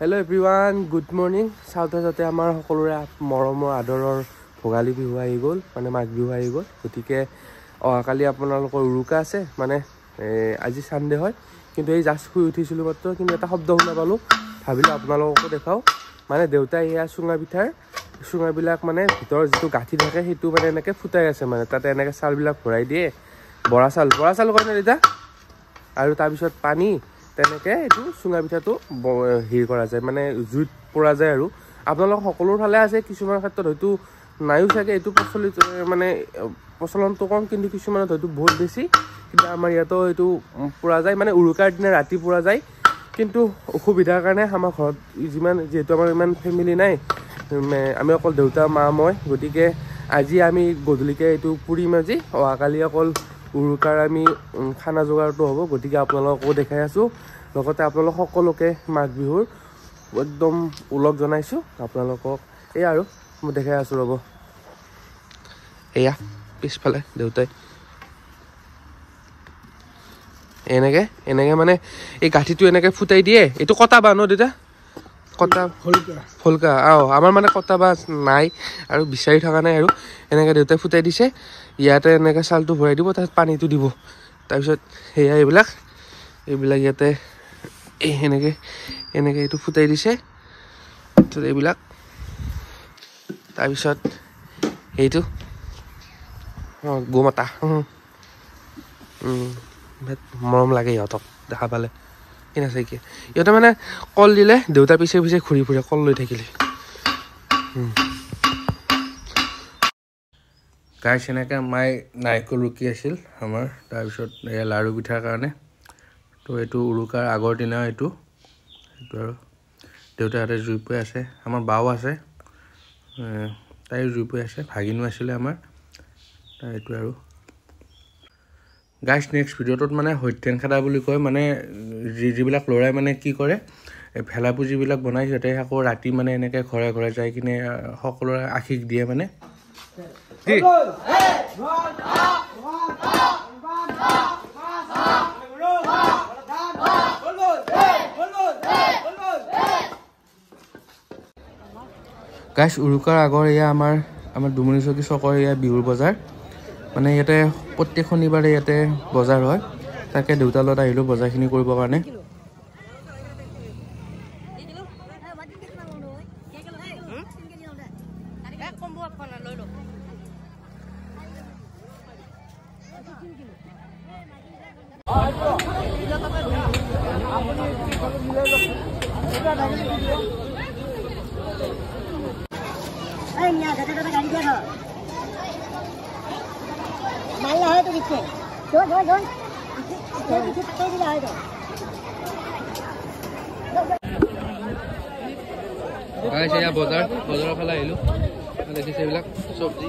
Hello everyone, good morning. Saute আমাৰ সকলোৰে মৰমৰ আদৰৰ ভোগালী বিহু আহি গ'ল, মানে মাঘ বিহু আহি গ'ল। গতিকে অহাকালি আপোনালোকৰ উৰুকা আছে, মানে আজি সানডে হয়। কিন্তু এই জাষ্ট শুই উঠিছিলোঁ মাত্ৰ, কিন্তু এটা শব্দ শুনা পালোঁ, ভাবিলোঁ আপোনালোককো দেখাওঁ। মানে দেউতাই এয়া চুঙা পিঠাৰ চুঙাবিলাক মানে ভিতৰৰ যিটো গাঁঠি থাকে সেইটো মানে এনেকৈ ফুটাই আছে, মানে তাতে এনেকৈ চাউলবিলাক ভৰাই দিয়ে, বৰা চাউল কয় ন দেউতা, আৰু তাৰপিছত পানী তেনেকৈ এইটো চুঙা পিঠাটো হেৰি কৰা যায়, মানে জুইত পৰা যায়। আৰু আপোনালোক সকলোৰ ফালে আছে, কিছুমান ক্ষেত্ৰত হয়তো নাইও চাগে, এইটো প্ৰচলিত মানে প্ৰচলনটো কম, কিন্তু কিছুমানত হয়তো বহুত বেছি। কিন্তু আমাৰ ইয়াতো এইটো পৰা যায়, মানে উৰুকাৰ দিনা ৰাতি পৰা যায়। কিন্তু অসুবিধাৰ কাৰণে আমাৰ ঘৰত যিহেতু আমাৰ ইমান ফেমিলি নাই, আমি অকল দেউতা মা মই, গতিকে আজি আমি গধূলিকৈ এইটো পুৰিম। আজি অহাকালি অকল উৰুকাৰ আমি খানা যোগাৰটো হ'ব। গতিকে আপোনালোককো দেখাই আছোঁ, লগতে আপোনালোক সকলোকে মাঘ বিহুৰ একদম ওলগ জনাইছোঁ আপোনালোকক। এই আৰু মই দেখাই আছোঁ, ৰ'ব। এয়া পিছফালে দেউতাই এনেকৈ মানে এই গাঁঠিটো এনেকৈ ফুটাই দিয়ে। এইটো কটা বাঁহ ন দেউতা? কটা ফুলকা আমাৰ মানে কটা বাঁহ নাই আৰু বিচাৰি থকা নাই। আৰু এনেকৈ দেউতাই ফুটাই দিছে, ইয়াতে এনেকৈ চাউলটো ভৰাই দিব, তাৰপিছত পানীটো দিব, তাৰপিছত সেয়া এইবিলাক ইয়াতে এনেকৈ এইটো ফুটাই দিছে, তাৰপিছত এইবিলাক, তাৰপিছত এইটো গোমাতা মৰম লাগে ইহঁতক দেখা পালে। কি নাছে কি ইহঁতে মানে কল দিলে দেউতাৰ পিছে পিছে ঘূৰি ফুৰে কল লৈ থাকিলে। গাইছ এনেকৈ মায়ে নাৰিকল ৰুকি আছিল আমাৰ, তাৰপিছত এয়া লাড়ু পিঠাৰ কাৰণে। তো এইটো উৰুকাৰ আগৰ দিনা এইটো আৰু দেউতাৰ হাতে জুই পুৱাই আছে। আমাৰ বাও আছে, তাইৰ জুই পুৱাই আছে, ভাগিনো আছিলে আমাৰ। এইটো আৰু গাইছ নেক্সট ভিডিঅ'টোত মানে সত্যেন খেদা বুলি কয়, মানে যিবিলাক ল'ৰাই মানে কি কৰে, ভেলা পুঁজিবিলাক বনাই, সিহঁতে আকৌ ৰাতি মানে এনেকৈ ঘৰে ঘৰে যাই কিনে সকলোৰে আশীষ দিয়ে মানে। গাইছ উৰুকাৰ আগৰ এয়া আমাৰ ডুমনি চকী চকৰ এয়া বিহুৰ বজাৰ, মানে ইয়াতে প্ৰত্যেক শনিবাৰে ইয়াতে বজাৰ হয়। তাকে দেউতাৰ লগত আহিলোঁ বজাৰখিনি কৰিবৰ কাৰণে। বজাৰৰ ফালে আহিলোঁ, দেখিছে এইবিলাক চব্জি।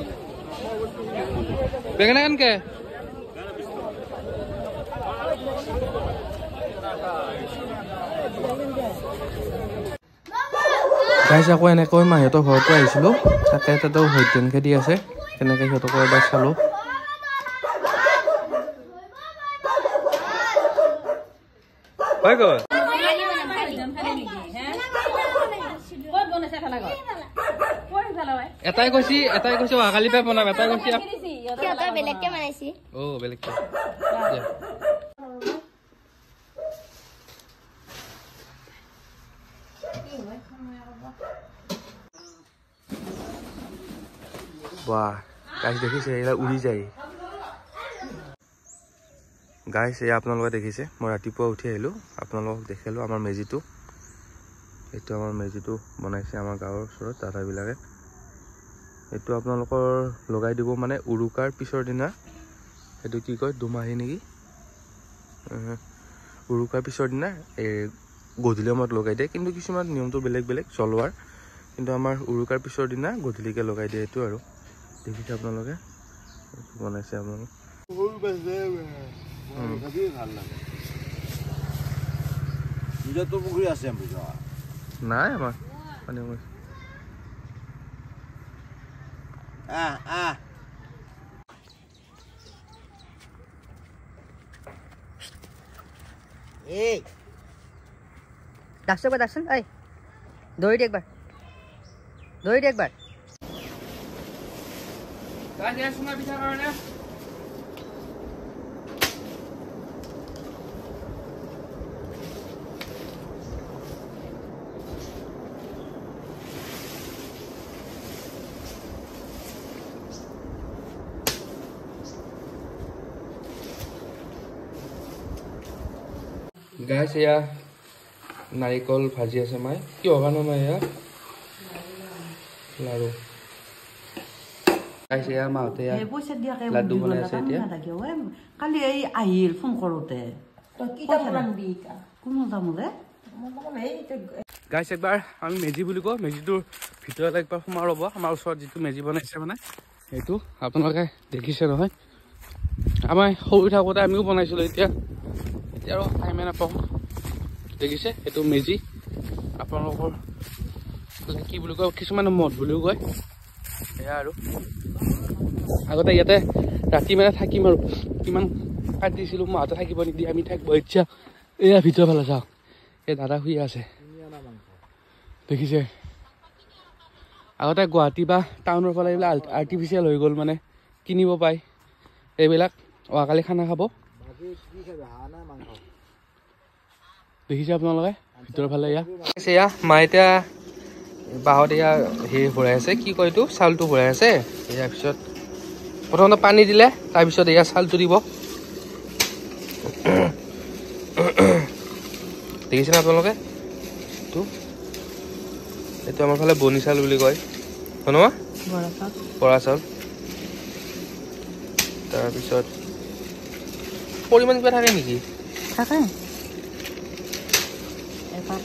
বেঙেনা কেনেকৈ? গাইছ আকৌ এনেকৈ মাহঁতৰ ঘৰতো আহিছিলোঁ, তাতে তাতেও সত্যেন খেদি আছে, তেনেকৈ সিহঁতকো এবাৰ চালোঁ। হৈ গ'ল। এটাই কৈছি অহাকালি পৰা বনাম, এটাই কৈছি বেলেগকে বনাইছি। বেলেগকে বাহ গাইছ দেখিছে, এইবিলাক উৰি যায়। গাইছ এয়া আপোনালোকে দেখিছে, মই ৰাতিপুৱা উঠি আহিলোঁ, আপোনালোকক দেখালোঁ আমাৰ মেজিটো। এইটো আমাৰ মেজিটো বনাইছে আমাৰ গাঁৱৰ ওচৰত দাদাবিলাকে। এইটো আপোনালোকৰ লগাই দিব মানে উৰুকাৰ পিছৰ দিনা, সেইটো কি কয় দুমাহী নেকি, উৰুকাৰ পিছৰ দিনা এই গধূলি সময়ত লগাই দিয়ে। কিন্তু কিছুমান নিয়মটো বেলেগ বেলেগ জ্বলোৱাৰ, কিন্তু আমাৰ উৰুকাৰ পিছৰ দিনা গধূলিকৈ লগাই দিয়ে। এইটো আৰু দেখিছে আপোনালোকে বনাইছে আপোনালোকে। পুখুৰী আছে নাই আমাৰ পানী ডাকচোন ঐ দৌৰি দে একবাৰ দৌৰি দে একবাৰ গাইছ এয়া চুঙা পিঠা কাৰণে গাইছ এয়া নাৰিকল ভাজি আছে মাই কি অগানো মাই এয়া লাৰু গাইছ এয়া মাহতে এয়া লাড্ডু বনাই আছে এতিয়া কালি এই আহিল ফোন কৰোঁতে কোনো যামলে গাইছ একবাৰ আমি মেজি বুলি কওঁ মেজিটোৰ ভিতৰত একবাৰ সোমাই ৰ'ব আমাৰ ওচৰত যিটো মেজি বনাইছে মানে সেইটো আপোনালোকে দেখিছে নহয় আমাৰ সৰু থাকোঁতে আমিও বনাইছিলোঁ এতিয়া আৰু টাইমে নাপাওঁ দেখিছে সেইটো মেজি আপোনালোকৰ কি বুলি কয় কিছুমানে মদ বুলিও কয় সেয়া আৰু আগতে ইয়াতে ৰাতি মানে থাকিম আৰু কিমান কাটিছিলোঁ মাহঁতে থাকিব নিদি আমি থাকিব ইচ্ছা এয়া ভিতৰ ফালে চাওক এই দাদা শুই আছে দেখিছে আগতে গুৱাহাটী বা টাউনৰ ফালে এইবিলাক আৰ্টিফিচিয়েল হৈ গ'ল মানে কিনিব পায় এইবিলাক অহাকালি খানা খাব দেখিছে আপোনালোকে ভিতৰৰ ফালে এয়া মা এতিয়া বাঁহত এয়া হেৰি ভৰাই আছে কি কয় এইটো চাউলটো ভৰাই আছে ইয়াৰ পিছত প্ৰথমতে পানী দিলে তাৰপিছত এয়া চাউলটো দিব দেখিছেনে আপোনালোকে এইটো আমাৰ ফালে বনি চাউল বুলি কয় হয়নে বৰা চাউল তাৰপিছত পৰিমাণ কিবা থাকে নেকি থাকে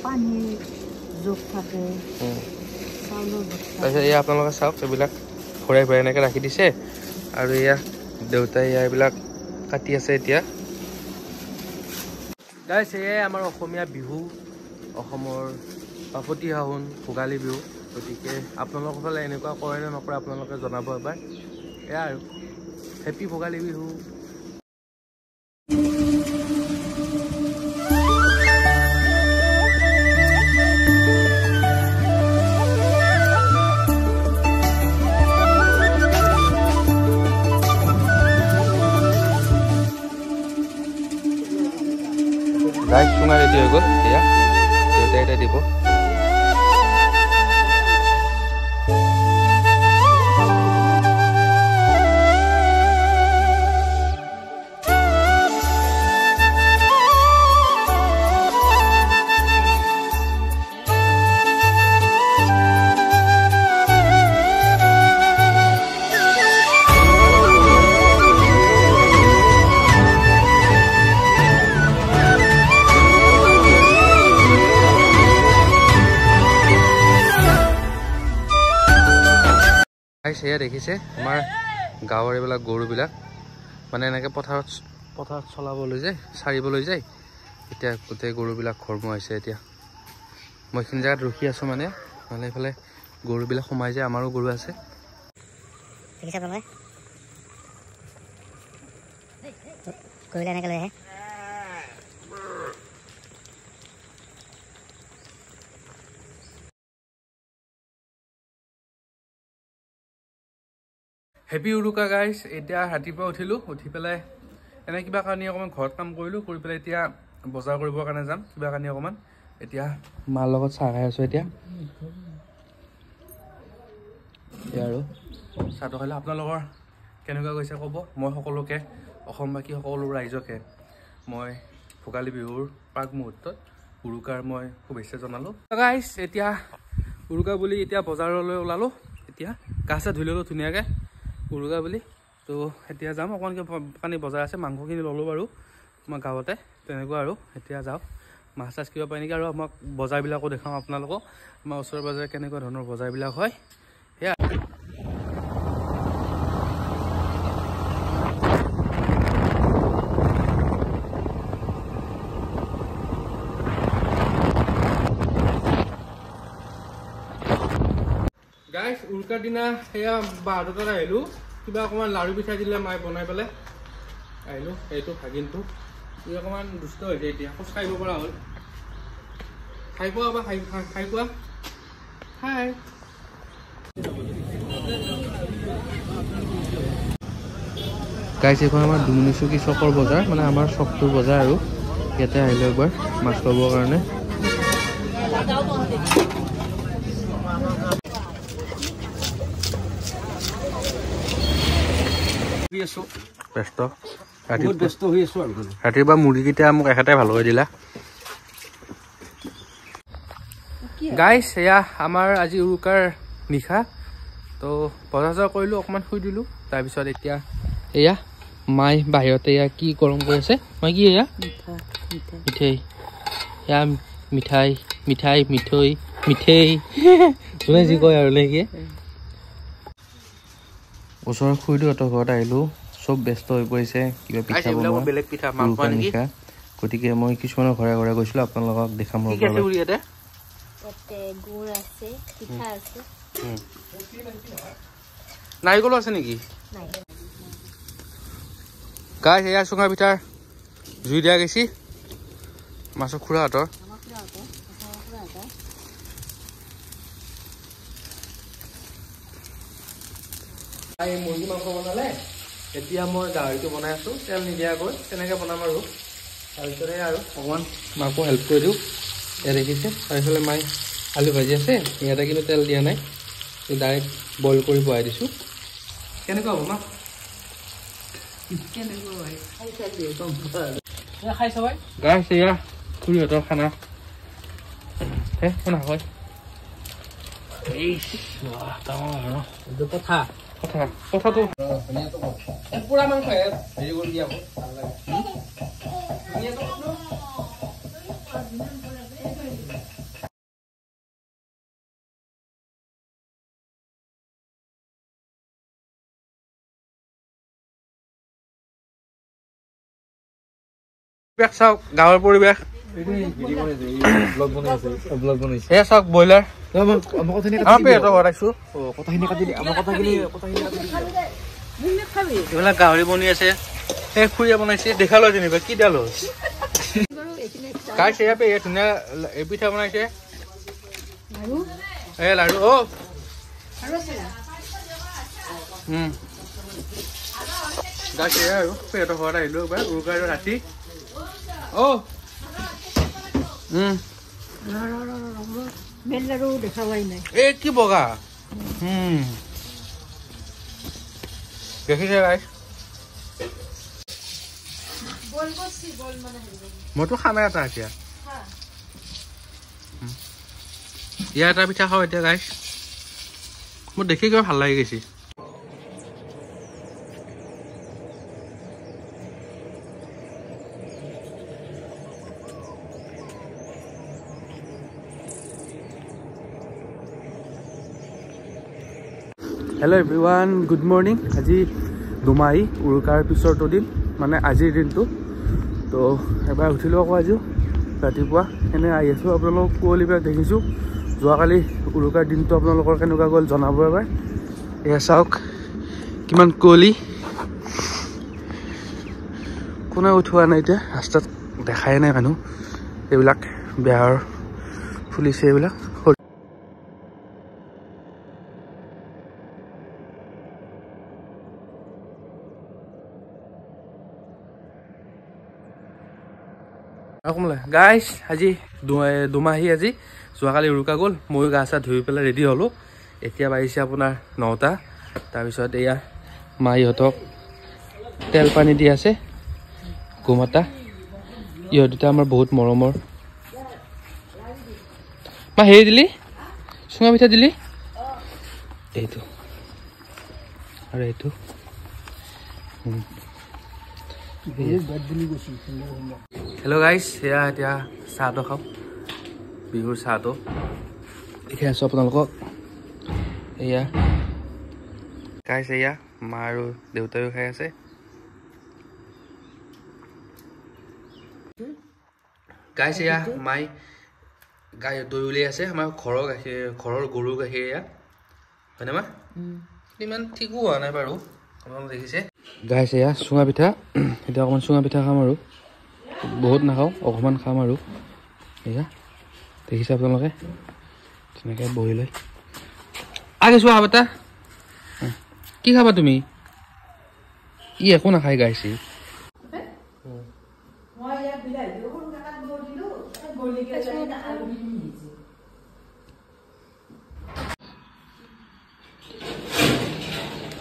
পানী যোগ থাকে তাৰপিছত এয়া আপোনালোকে চাওক এইবিলাক ভৰাই ভৰাই এনেকৈ ৰাখি দিছে আৰু এয়া দেউতাই এয়া এইবিলাক কাটি আছে এতিয়া গাইছ এয়াই আমাৰ অসমীয়া বিহু অসমৰ বাপতি সাহোন ভোগালী বিহু গতিকে আপোনালোকৰ ফালে এনেকুৱা কৰে নে নকৰে আপোনালোকে জনাব এবাৰ এয়া আৰু হেপী ভোগালী বিহু গাইছ চুঙা ৰেডি হৈ গ'ল এয়া দেউতাই এতিয়া দিব সেয়া দেখিছে আমাৰ গাঁৱৰ এইবিলাক গৰুবিলাক মানে এনেকৈ পথাৰত চলাবলৈ যায় চাৰিবলৈ যায় এতিয়া গোটেই গৰুবিলাক ঘৰ মোৱাইছে এতিয়া মই এইখিনি জেগাত ৰখি আছোঁ মানে নহ'লে এইফালে গৰুবিলাক সোমাই যায় আমাৰো গৰু আছে হেপী উৰুকা গাইছ এতিয়া ৰাতিপুৱা উঠিলোঁ উঠি পেলাই এনে কিবা কাৰণে অকণমান ঘৰত কাম কৰিলোঁ কৰি পেলাই এতিয়া বজাৰ কৰিবৰ কাৰণে যাম কিবা কাৰণে অকণমান এতিয়া মাৰ লগত চাহ খাই আছোঁ এতিয়া আৰু চাহটো খালে আপোনালোকৰ কেনেকুৱা গৈছে ক'ব মই সকলোকে অসমবাসী সকলো ৰাইজকে মই ভোগালী বিহুৰ প্ৰাক মুহূৰ্তত উৰুকাৰ মই শুভেচ্ছা জনালোঁ গাইছ এতিয়া উৰুকা বুলি এতিয়া বজাৰলৈ ওলালোঁ এতিয়া গা চা ধুই ল'লোঁ ধুনীয়াকৈ উৰুকা বুলি তো এতিয়া যাম অকণমান বজাৰ আছে মাংসখিনি ল'লোঁ বাৰু আমাৰ গাঁৱতে তেনেকুৱা আৰু এতিয়া যাওঁ মাছ চাছ কিবা পায় নেকি আৰু আমাক বজাৰবিলাকো দেখাওঁ আপোনালোকক আমাৰ ওচৰে পাজৰে কেনেকুৱা ধৰণৰ বজাৰবিলাক হয় সেয়া গাইছ উৰুকাৰ দিনা সেয়া বাহঁতত আহিলোঁ কিবা অকণমান লাড়ু পিঠা দিলে মায়ে বনাই পেলাই আহিলোঁ এইটো ভাগিনটো ই অকণমান দুষ্ট হৈছে এতিয়া খোজ কাঢ়িব পৰা হ'ল খাই পোৱা বা খাই পোৱা হাই গাইছ এইখন আমাৰ দুমনিচুকী চকৰ বজাৰ মানে আমাৰ চকটোৰ বজাৰ আৰু ইয়াতে আহিলে একবাৰ মাছ ল'বৰ কাৰণে ব্যস্ত ৰাতিপুৱা মুৰ্গীকেইটা মোক এখেতাই ভাল কৰি দিলা গাইছ এয়া আমাৰ আজি উৰুকাৰ নিশা তো বজাৰ কৰিলোঁ অকণমান শুই দিলোঁ তাৰপিছত এতিয়া এয়া মাই বাহিৰতে এয়া কি গৰম কৰি আছে মই কি এয়া মিঠৈ এয়া মিঠাই মিঠাই মিঠৈ মিঠৈ যোনে যি কয় আৰু নেকি ওচৰৰ খুৰীদেউহঁতৰ ঘৰত আহিলোঁ চব ব্যস্ত হৈ পৰিছে কিবা পিঠা বনোৱা বেলেগ পিঠা মাংস নিশা গতিকে মই কিছুমানৰ ঘৰে ঘৰে গৈছিলোঁ আপোনালোকক দেখাম নাৰিকলো আছে নেকি গাইছ এয়া চুঙা পিঠাৰ জুই দিয়া গৈছি মাছৰ খুৰাহঁতৰ মুৰ্গী মাংস বনালে এতিয়া মই গাহৰিটো বনাই আছো তেল নিদিয়াকৈ তেনেকৈ বনাম আৰু তাৰপিছতে আৰু অকণমান মাকো হেল্প কৰি দিওঁ এয়া দেখিছে তাৰপিছতে মাই আলু ভাজি আছে ইয়াতে কিন্তু তেল দিয়া নাই ডাইৰেক্ট বইল কৰি বহাই দিছোঁ কেনেকুৱা হ'ব মা গাইছ এয়া খুৰীহঁতৰ খানা হে শুনা হয় কথাটো পুৰা মাংস হেৰি কৰি দিয়া চাওক গাঁৱৰ পৰিৱেশ এয়া চাওক ব্ৰইলাৰ এইবিলাক গাহৰি বনি আছে সেই খুৰীয়ে বনাইছে দেখা লয় যেনিবা কি ডাল গাইছ এয়া পে ধুনীয়া এই পিঠা বনাইছে এ লাড়ু অ গাইছ এয়া আৰু সিহঁতৰ ঘৰত আহিলোঁ এবাৰ উৰুকাৰ ৰাতি অ এই কি বগা দেখিছে গাইছ মইতো খামে এটা এতিয়া ইয়াৰ এটা পিঠা খাওঁ এতিয়া গাইছ মোৰ দেখি কিবা ভাল লাগি গৈছে হেল্ল' এভৰিৱান গুড মৰ্ণিং আজি দুমাহী উৰুকাৰ পিছৰটো দিন মানে আজিৰ দিনটো তো এবাৰ উঠিলোঁ আকৌ আজিও ৰাতিপুৱা এনে আহি আছোঁ আপোনালোকক কুঁৱলীবিলাক দেখিছোঁ যোৱাকালি উৰুকাৰ দিনটো আপোনালোকৰ কেনেকুৱা গ'ল জনাব এবাৰ এয়া চাওক কিমান কুঁৱলী কোনে উঠোৱা নাই এতিয়া ৰাস্তাত দেখাই নাই মানুহ এইবিলাক বেহাৰ ফুলিছে এইবিলাক গাইছ আজি দুমাহী আজি যোৱাকালি উৰুকা গ'ল ময়ো গা চা ধুই পেলাই ৰেডি হ'লোঁ এতিয়া বাঢ়িছে আপোনাৰ 9টা তাৰপিছত এয়া মাইহঁতক তেল পানী দি আছে গোমাতা ইহঁত দুটা আমাৰ বহুত মৰমৰ মা হেৰি দিলি চুঙা পিঠা দিলি এইটো আৰু এইটো হেল্ল' গাইছ এয়া এতিয়া চাহটো খাওঁ বিহুৰ চাহটো দেখি আছোঁ আপোনালোকক এয়া গাইছ এয়া মা আৰু দেউতায়ো খাই আছে গাইছ এয়া মাই গাই দৈ উলিয়াই আছে আমাৰ ঘৰৰ গাখীৰ ঘৰৰ গৰু গাখীৰ এয়া হয়নে মা ইমান ঠিকো হোৱা নাই বাৰু আপোনালোকে দেখিছে গাইছ এয়া চুঙা পিঠা এতিয়া অকণমান চুঙা পিঠা খাম আৰু বহুত নাখাওঁ অকণমান খাম আৰু এয়া দেখিছে আপোনালোকে তেনেকৈ বহি লৈ আগে চোৱা বেটা কি খাবা তুমি ই একো নাখাই গাইছি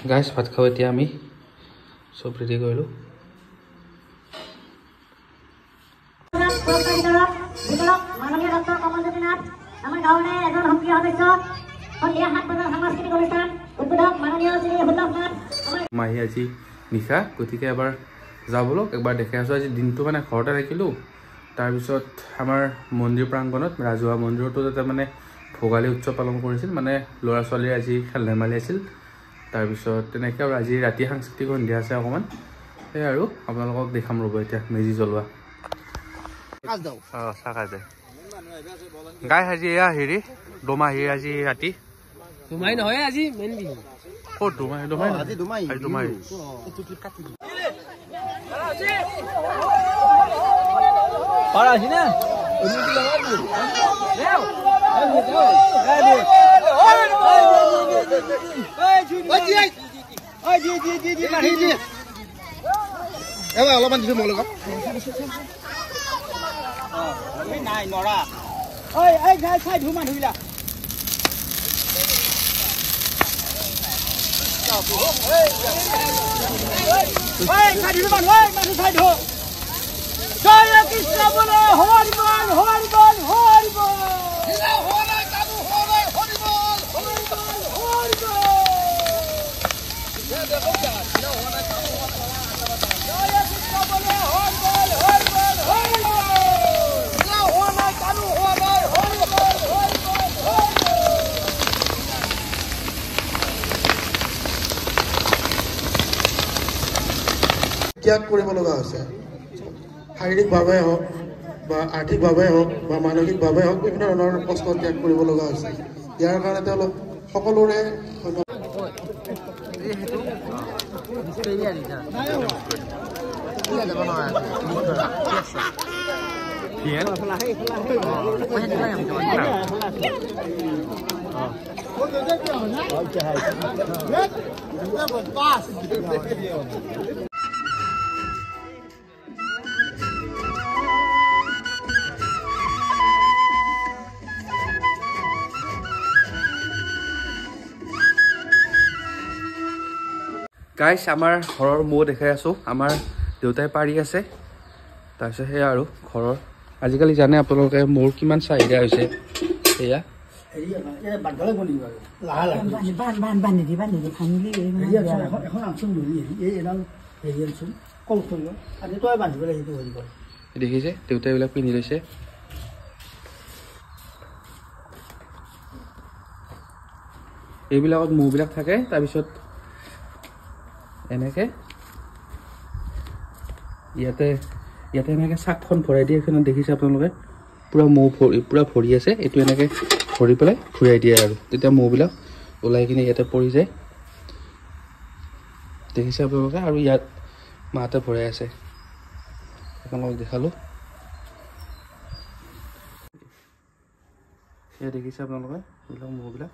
গাইছ ভাত খাওঁ এতিয়া আমি চব ৰেডি কৰিলোঁ মাননীয় ডক্টৰ কমলজ্যোতি নাথ আমাৰ গাঁৱৰে এজন সক্ৰিয় সদস্য সন্ধিয়া 7 বজাৰ সাংস্কৃতিক অনুষ্ঠান উদ্বোধক মাননীয় শ্ৰী হুল্লক নাথ মাহী আজি নিশা গতিকে এবাৰ যাওঁ বলক একবাৰ দেখাই আছোঁ আজি দিনটো মানে ঘৰতে থাকিলোঁ তাৰপিছত আমাৰ মন্দিৰ প্ৰাংগণত ৰাজহুৱা মন্দিৰতো তাতে মানে ভোগালী উৎসৱ পালন কৰিছিল মানে ল'ৰা ছোৱালীৰ আজি খেল ধেমালি আছিল তাৰপিছত তেনেকৈ আৰু আজি ৰাতি সাংস্কৃতিক সন্ধিয়া আছে অকণমান সেয়াই আৰু আপোনালোকক দেখাম ৰ'ব এতিয়া মেজি জ্বলোৱা চাহ দে গাই আজি এয়া হেৰি দোমাহী আজি ৰাতি তোমাই নহয় আজি মেইন বিহু ক'ত দোমাহী দোমাহী আজি দোমাহী দোমাহী পাৰা আছে না অলপমান দিছো মই লগত নাই নৰা ঐ এই চাই ধুমা ধুইলা জয় কৃষ্ণ বলো হৰি বল হৰি বল হৰি বল ত্যাগ কৰিব লগা হৈছে শাৰীৰিকভাৱে হওক বা আৰ্থিকভাৱে হওক বা মানসিকভাৱে হওক বিভিন্ন ধৰণৰ কষ্ট ত্যাগ কৰিব লগা হৈছে ইয়াৰ কাৰণে তেওঁলোক সকলোৰে গাইছ আমাৰ ঘৰৰ মৌ দেখাই আছোঁ আমাৰ দেউতাই পাৰি আছে তাৰপিছত সেয়া আৰু ঘৰৰ আজিকালি জানে আপোনালোকে মৌৰ কিমান চাহিদা হৈছে সেয়া দেখিছে দেউতাই এইবিলাক পিন্ধি লৈছে এইবিলাকত মৌবিলাক থাকে তাৰপিছত এনেকে ইয়াতে এনেকে চাকখন ভৰাই দিয়ে এখনত দেখিছে আপোনালোকে পুৰা মৌ পুৰা ভৰি আছে এইটো এনেকে ভৰি পেলাই ঘূৰাই দিয়ে আৰু তেতিয়া মৌবিলাক ওলাই কিনে ইয়াতে পৰি যায় দেখিছে আপোনালোকে আৰু ইয়াত মাতে ভৰাই আছে আপোনালোকক দেখালোঁ এয়া দেখিছে আপোনালোকে এইবিলাক মৌবিলাক